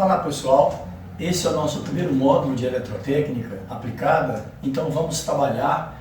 Olá pessoal, esse é o nosso primeiro módulo de eletrotécnica aplicada, então vamos trabalhar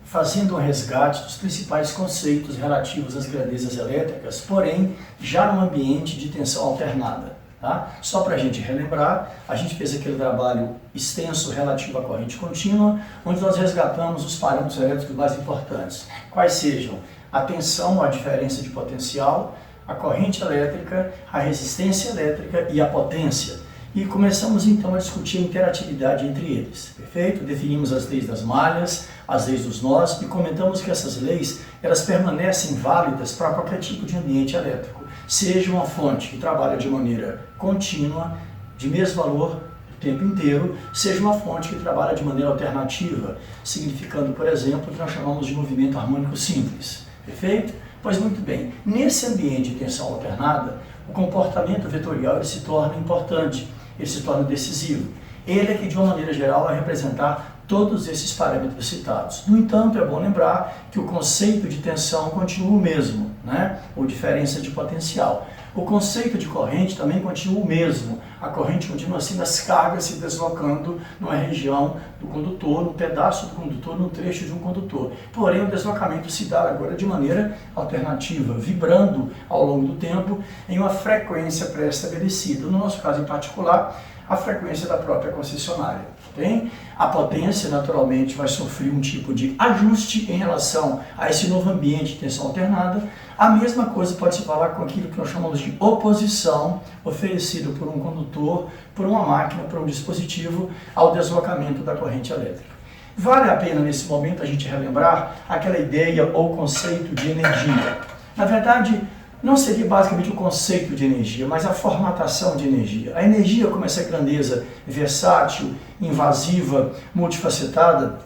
fazendo um resgate dos principais conceitos relativos às grandezas elétricas, porém já no ambiente de tensão alternada. Tá? Só para a gente relembrar, a gente fez aquele trabalho extenso relativo à corrente contínua, onde nós resgatamos os parâmetros elétricos mais importantes, quais sejam a tensão, a diferença de potencial, a corrente elétrica, a resistência elétrica e a potência. E começamos então a discutir a interatividade entre eles, perfeito? Definimos as leis das malhas, as leis dos nós e comentamos que essas leis elas permanecem válidas para qualquer tipo de ambiente elétrico, seja uma fonte que trabalha de maneira contínua, de mesmo valor o tempo inteiro, seja uma fonte que trabalha de maneira alternativa, significando, por exemplo, o que nós chamamos de movimento harmônico simples, perfeito? Pois muito bem, nesse ambiente de tensão alternada, o comportamento vetorial ele se torna importante, ele se torna decisivo. Ele é que, de uma maneira geral, vai representar todos esses parâmetros citados. No entanto, é bom lembrar que o conceito de tensão continua o mesmo, né? Ou diferença de potencial. O conceito de corrente também continua o mesmo. A corrente continua sendo as cargas se deslocando numa região do condutor, num pedaço do condutor, num trecho de um condutor. Porém, o deslocamento se dá agora de maneira alternativa, vibrando ao longo do tempo em uma frequência pré-estabelecida. No nosso caso em particular, a frequência da própria concessionária. Tem? A potência, naturalmente, vai sofrer um tipo de ajuste em relação a esse novo ambiente de tensão alternada. A mesma coisa pode se falar com aquilo que nós chamamos de oposição oferecido por um condutor, por uma máquina, por um dispositivo ao deslocamento da corrente elétrica. Vale a pena, nesse momento, a gente relembrar aquela ideia ou conceito de energia. Na verdade, não seria basicamente o conceito de energia, mas a formatação de energia. A energia, como essa grandeza versátil, invasiva, multifacetada,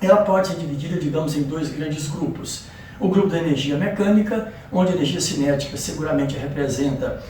ela pode ser dividida, digamos, em dois grandes grupos. O grupo da energia mecânica, onde a energia cinética seguramente representa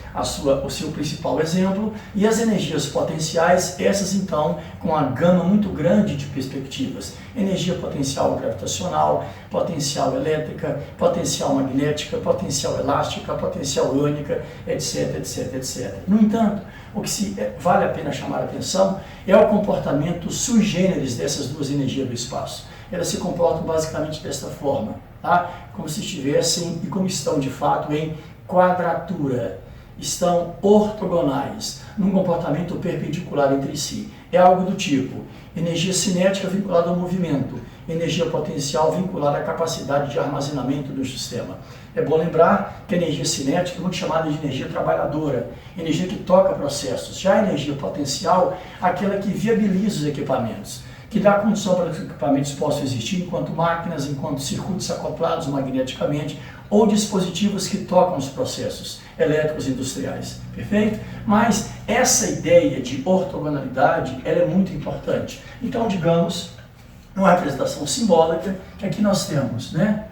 o seu principal exemplo, e as energias potenciais, essas então com uma gama muito grande de perspectivas. Energia potencial gravitacional, potencial elétrica, potencial magnética, potencial elástica, potencial iônica, etc, etc, etc. No entanto, o que vale a pena chamar a atenção é o comportamento sui generis dessas duas energias do espaço. Elas se comportam basicamente desta forma, tá? Como se estivessem e como estão de fato em quadratura, estão ortogonais, num comportamento perpendicular entre si. É algo do tipo energia cinética vinculada ao movimento, energia potencial vinculada à capacidade de armazenamento do sistema. É bom lembrar que a energia cinética é muito chamada de energia trabalhadora, energia que toca processos. Já a energia potencial, aquela que viabiliza os equipamentos, que dá condição para que os equipamentos possam existir enquanto máquinas, enquanto circuitos acoplados magneticamente ou dispositivos que tocam os processos elétricos industriais, perfeito? Mas essa ideia de ortogonalidade, ela é muito importante. Então, digamos, uma representação simbólica, que aqui nós temos, né,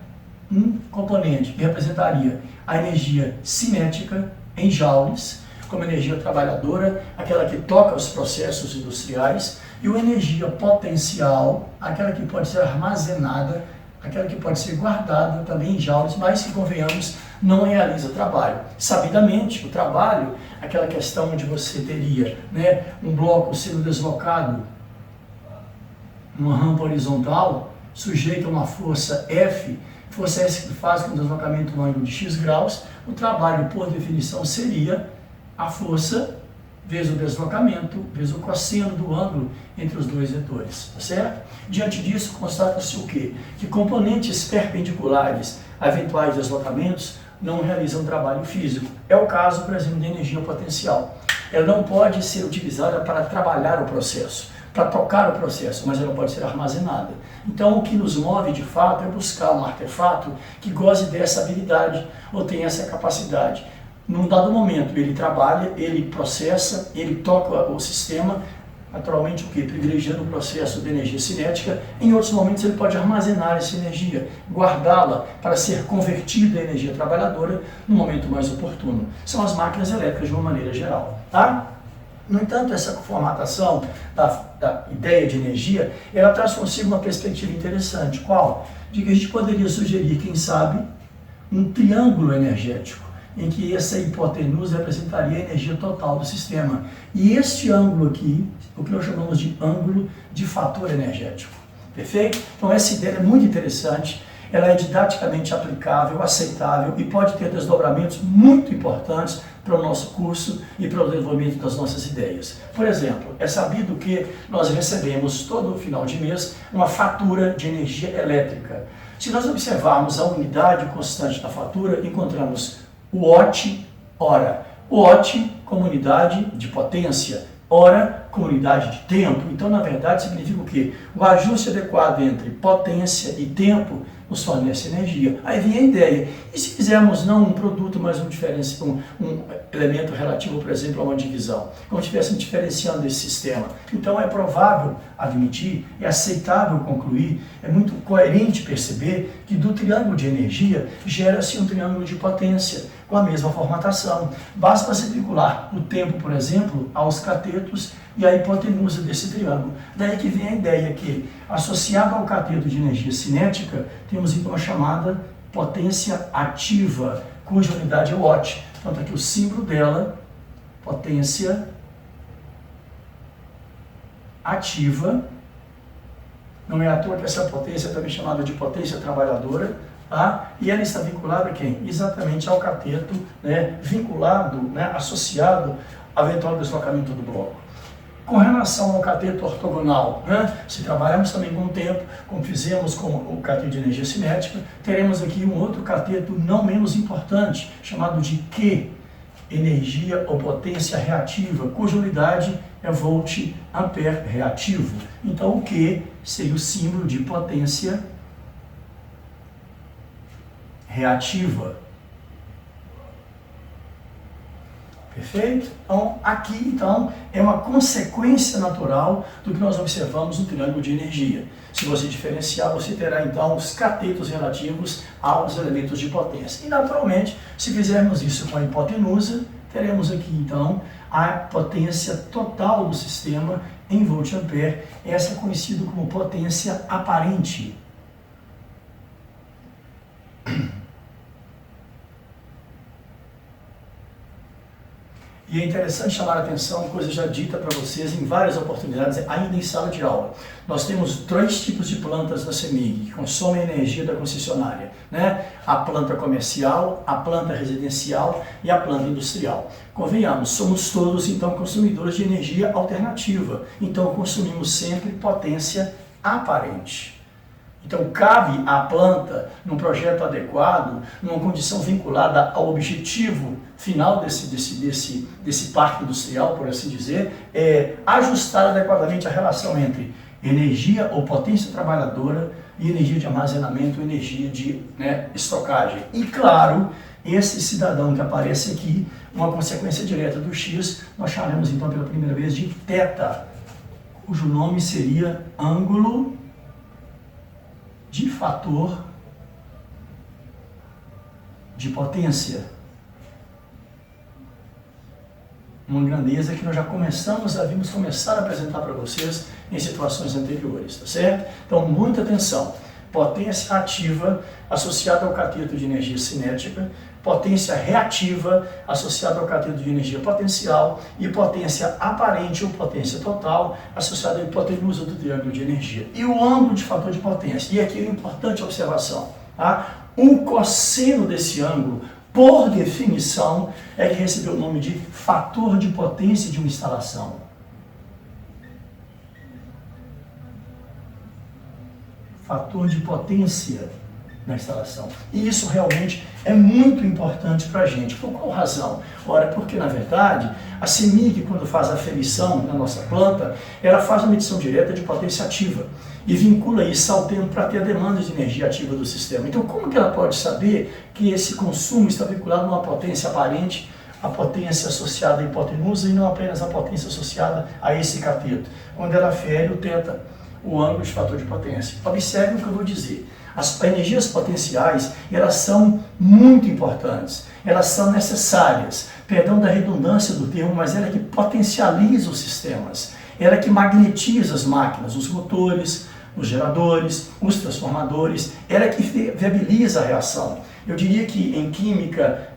um componente que representaria a energia cinética em joules, como energia trabalhadora, aquela que toca os processos industriais, e uma energia potencial, aquela que pode ser armazenada, aquela que pode ser guardada também em joules, mas que, convenhamos, não realiza trabalho. Sabidamente, o trabalho, aquela questão onde você teria, né, um bloco sendo deslocado numa rampa horizontal, sujeito a uma força F, força S que faz com o deslocamento no ângulo de x graus, o trabalho, por definição, seria a força vezes o deslocamento, vezes o cosseno do ângulo entre os dois vetores, tá certo? Diante disso, constata-se o quê? Que componentes perpendiculares a eventuais deslocamentos não realizam trabalho físico. É o caso, por exemplo, da energia potencial. Ela não pode ser utilizada para trabalhar o processo, para tocar o processo, mas ela pode ser armazenada. Então, o que nos move, de fato, é buscar um artefato que goze dessa habilidade ou tenha essa capacidade. Num dado momento, ele trabalha, ele processa, ele toca o sistema, naturalmente o que? Privilegiando o processo de energia cinética. Em outros momentos, ele pode armazenar essa energia, guardá-la para ser convertida em energia trabalhadora no momento mais oportuno. São as máquinas elétricas de uma maneira geral, tá? No entanto, essa formatação da ideia de energia, ela traz consigo uma perspectiva interessante. Qual? De que a gente poderia sugerir, quem sabe, um triângulo energético. em que essa hipotenusa representaria a energia total do sistema. E este ângulo aqui, o que nós chamamos de ângulo de fator energético. Perfeito? Então essa ideia é muito interessante, ela é didaticamente aplicável, aceitável e pode ter desdobramentos muito importantes para o nosso curso e para o desenvolvimento das nossas ideias. Por exemplo, é sabido que nós recebemos todo final de mês uma fatura de energia elétrica. Se nós observarmos a unidade constante da fatura, encontramos o watt-hora. Watt como unidade de potência, hora como unidade de tempo. Então, na verdade, significa o quê? O ajuste adequado entre potência e tempo nos fornece energia. Aí vem a ideia, e se fizermos não um produto, mas um elemento relativo, por exemplo, a uma divisão, como estivéssemos diferenciando esse sistema? Então é provável admitir, é aceitável concluir, é muito coerente perceber que do triângulo de energia gera-se um triângulo de potência, com a mesma formatação. Basta você vincular o tempo, por exemplo, aos catetos e a hipotenusa desse triângulo. Daí que vem a ideia que, associado ao cateto de energia cinética, temos então a chamada potência ativa, cuja unidade é watt. Então está aqui o símbolo dela, potência ativa. Não é à toa que essa potência é também chamada de potência trabalhadora, tá? E ela está vinculada a quem? Exatamente ao cateto, né? Vinculado, né? Associado ao eventual deslocamento do bloco. Com relação ao cateto ortogonal, né? Se trabalharmos também com o tempo, como fizemos com o cateto de energia cinética, teremos aqui um outro cateto não menos importante, chamado de Q, energia ou potência reativa, cuja unidade é volt-ampere reativo. Então o Q seria o símbolo de potência reativa. Perfeito? Então, aqui, é uma consequência natural do que nós observamos no triângulo de energia. Se você diferenciar, você terá, então, os catetos relativos aos elementos de potência. E, naturalmente, se fizermos isso com a hipotenusa, teremos aqui, então, a potência total do sistema em volt-ampere. Essa é conhecida como potência aparente. E é interessante chamar a atenção, coisa já dita para vocês em várias oportunidades, ainda em sala de aula. Nós temos 3 tipos de plantas da CEMIG, que consomem energia da concessionária, né? A planta comercial, a planta residencial e a planta industrial. Convenhamos, somos todos, então, consumidores de energia alternativa. Então, consumimos sempre potência aparente. Então, cabe à planta, num projeto adequado, numa condição vinculada ao objetivo final desse parque industrial, por assim dizer, ajustar adequadamente a relação entre energia ou potência trabalhadora e energia de armazenamento, energia de estocagem. E, claro, esse cidadão que aparece aqui, uma consequência direta do X, nós chamamos, então, pela primeira vez de θ, cujo nome seria ângulo de fator de potência. Uma grandeza que nós já vimos começar a apresentar para vocês em situações anteriores, tá certo? Então, muita atenção. Potência ativa associada ao cateto de energia cinética, potência reativa associada ao cateto de energia potencial e potência aparente ou potência total associada à hipotenusa do triângulo de energia. E o ângulo de fator de potência. E aqui é uma importante observação. Tá? O cosseno desse ângulo, por definição, é que recebeu o nome de fator de potência de uma instalação. Fator de potência na instalação. E isso realmente é muito importante para a gente. Por qual razão? Ora, porque na verdade a CEMIG, quando faz a aferição na nossa planta, ela faz uma medição direta de potência ativa e vincula isso ao tempo para ter a demanda de energia ativa do sistema. Então, como que ela pode saber que esse consumo está vinculado a uma potência aparente, a potência associada à hipotenusa e não apenas a potência associada a esse cateto? Quando ela afere o θ, o ângulo de fator de potência. Observe o que eu vou dizer. As energias potenciais, elas são muito importantes, elas são necessárias, perdão da redundância do termo, mas ela é que potencializa os sistemas, ela é que magnetiza as máquinas, os motores, os geradores, os transformadores, ela é que viabiliza a reação. Eu diria que em química,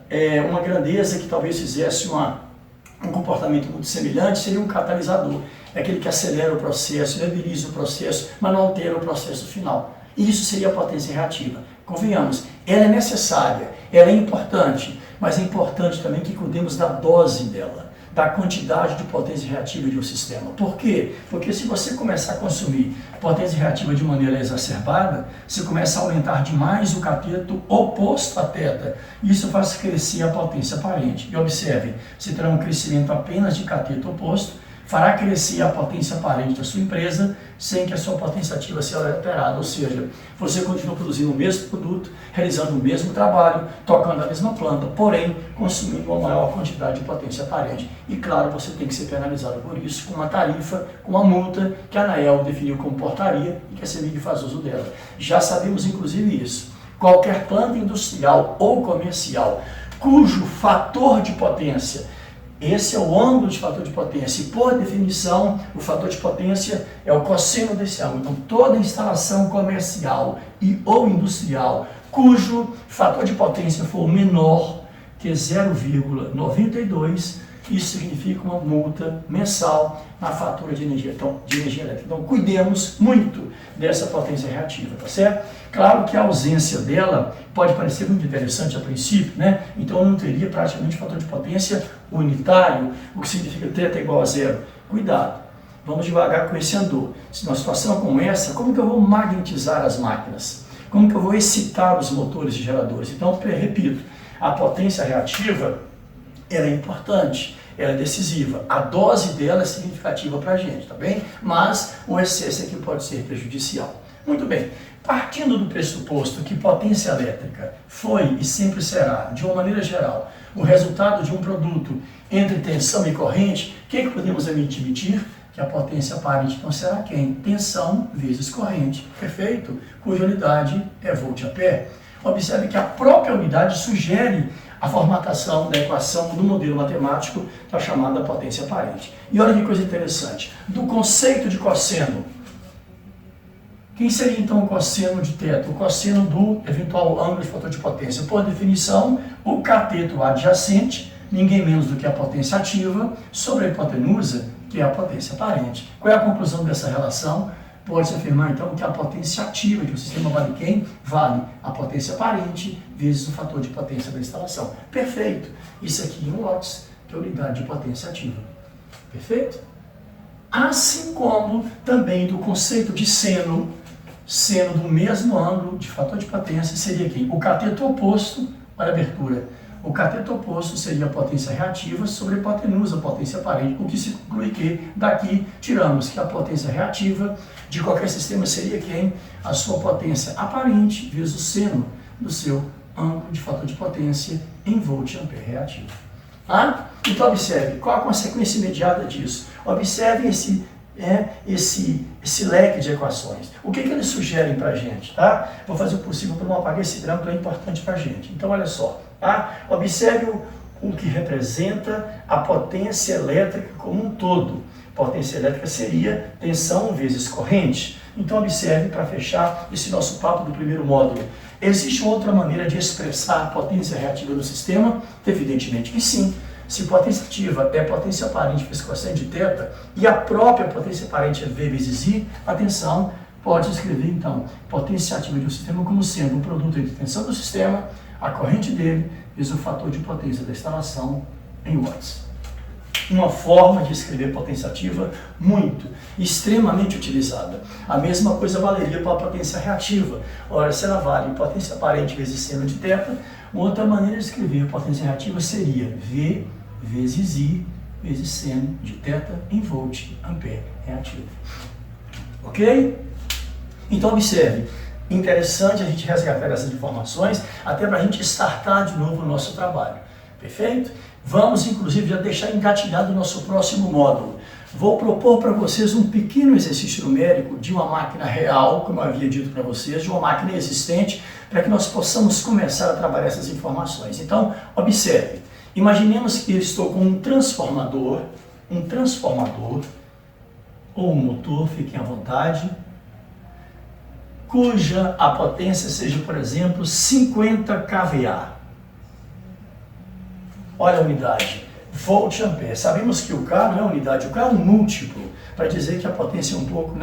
uma grandeza que talvez fizesse um comportamento muito semelhante seria um catalisador. É aquele que acelera o processo, viabiliza o processo, mas não altera o processo final. E isso seria a potência reativa. Convenhamos, ela é necessária, ela é importante, mas é importante também que cuidemos da dose dela, da quantidade de potência reativa de um sistema. Por quê? Porque se você começar a consumir potência reativa de maneira exacerbada, você começa a aumentar demais o cateto oposto a θ. Isso faz crescer a potência aparente. E observe, se terá um crescimento apenas de cateto oposto, fará crescer a potência aparente da sua empresa sem que a sua potência ativa seja alterada, ou seja, você continua produzindo o mesmo produto, realizando o mesmo trabalho, tocando a mesma planta, porém consumindo uma maior quantidade de potência aparente. E claro, você tem que ser penalizado por isso com uma tarifa, com uma multa que a ANAEL definiu como portaria e que a CEMIG faz uso dela. Já sabemos inclusive isso. Qualquer planta industrial ou comercial cujo fator de potência, esse é o ângulo de fator de potência, e por definição, o fator de potência é o cosseno desse ângulo. Então, toda instalação comercial e ou industrial cujo fator de potência for menor que 0,92, isso significa uma multa mensal na fatura de energia elétrica. Então, cuidemos muito dessa potência reativa, tá certo? Claro que a ausência dela pode parecer muito interessante a princípio, né? Então, eu não teria praticamente fator de potência unitário, o que significa θ igual a zero. Cuidado, vamos devagar com esse andor. Se numa situação como essa, como que eu vou magnetizar as máquinas? Como que eu vou excitar os motores e geradores? Então, repito, a potência reativa, ela é importante, ela é decisiva. A dose dela é significativa para a gente, tá bem? Mas o excesso aqui pode ser prejudicial. Muito bem, partindo do pressuposto que potência elétrica foi e sempre será, de uma maneira geral, o resultado de um produto entre tensão e corrente, o que podemos admitir? Que a potência aparente então será quem? Tensão vezes corrente, perfeito? Cuja unidade é volt-ampere. Observe que a própria unidade sugere a formatação da equação do modelo matemático da chamada potência aparente. E olha que coisa interessante, do conceito de cosseno, quem seria então o cosseno de θ? O cosseno do eventual ângulo de fator de potência. Por definição, o cateto adjacente, ninguém menos do que a potência ativa, sobre a hipotenusa, que é a potência aparente. Qual é a conclusão dessa relação? Pode-se afirmar, então, que a potência ativa de um sistema vale quem? Vale a potência aparente vezes o fator de potência da instalação. Perfeito. Isso aqui em watts, que é a unidade de potência ativa. Perfeito? Assim como também do conceito de seno do mesmo ângulo de fator de potência, seria quem? O cateto oposto, olha a abertura. O cateto oposto seria a potência reativa sobre a hipotenusa, a potência aparente, o que se conclui que daqui tiramos que a potência reativa de qualquer sistema seria quem? A sua potência aparente vezes o seno do seu ângulo de fator de potência em volt-ampere reativo. Ah? Então observe, qual a consequência imediata disso? Observe esse leque de equações. O que eles sugerem para a gente? Tá? Vou fazer o possível para não apagar esse branco, é importante para a gente. Então olha só. Tá? Observe o que representa a potência elétrica como um todo. Potência elétrica seria tensão vezes corrente. Então observe, para fechar esse nosso papo do primeiro módulo, existe outra maneira de expressar a potência reativa do sistema? Evidentemente que sim. Se potência ativa é potência aparente vezes cosseno de θ e a própria potência aparente é V vezes I, atenção, pode escrever então potência ativa de um sistema como sendo um produto entre tensão do sistema, a corrente dele, vezes o fator de potência da instalação em watts. Uma forma de escrever potência ativa extremamente utilizada. A mesma coisa valeria para a potência reativa. Ora, se ela vale potência aparente vezes seno de θ, outra maneira de escrever potência reativa seria V vezes I vezes seno de θ em volt-ampere reativo. Ok? Então observe. Interessante a gente resgatar essas informações, até para a gente startar de novo o nosso trabalho. Perfeito? Vamos, inclusive, já deixar engatilhado o nosso próximo módulo. Vou propor para vocês um pequeno exercício numérico de uma máquina real, como eu havia dito para vocês, de uma máquina existente, para que nós possamos começar a trabalhar essas informações. Então, observe. Imaginemos que eu estou com um transformador, ou um motor, fiquem à vontade, cuja a potência seja, por exemplo, 50 kVA. Olha a unidade, volt ampere. Sabemos que o K não é unidade, o K é um múltiplo, para dizer que a potência é um pouco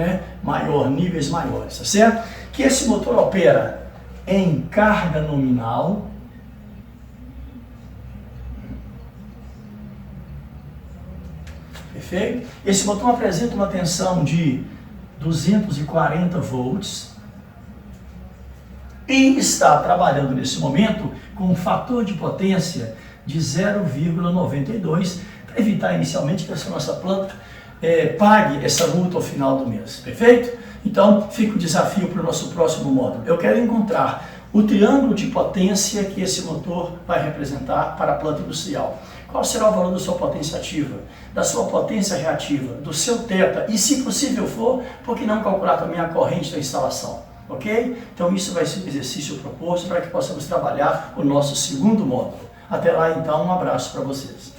maior, níveis maiores, tá certo? Que esse motor opera em carga nominal, perfeito? Esse motor apresenta uma tensão de 240 volts e está trabalhando nesse momento com um fator de potência de 0,92 para evitar inicialmente que essa nossa planta pague essa multa ao final do mês, perfeito? Então fica o desafio para o nosso próximo módulo. Eu quero encontrar o triângulo de potência que esse motor vai representar para a planta industrial. Qual será o valor da sua potência ativa, da sua potência reativa, do seu θ e, se possível for, por que não calcular também a corrente da instalação? Ok? Então isso vai ser um exercício proposto para que possamos trabalhar o nosso segundo módulo. Até lá então, um abraço para vocês.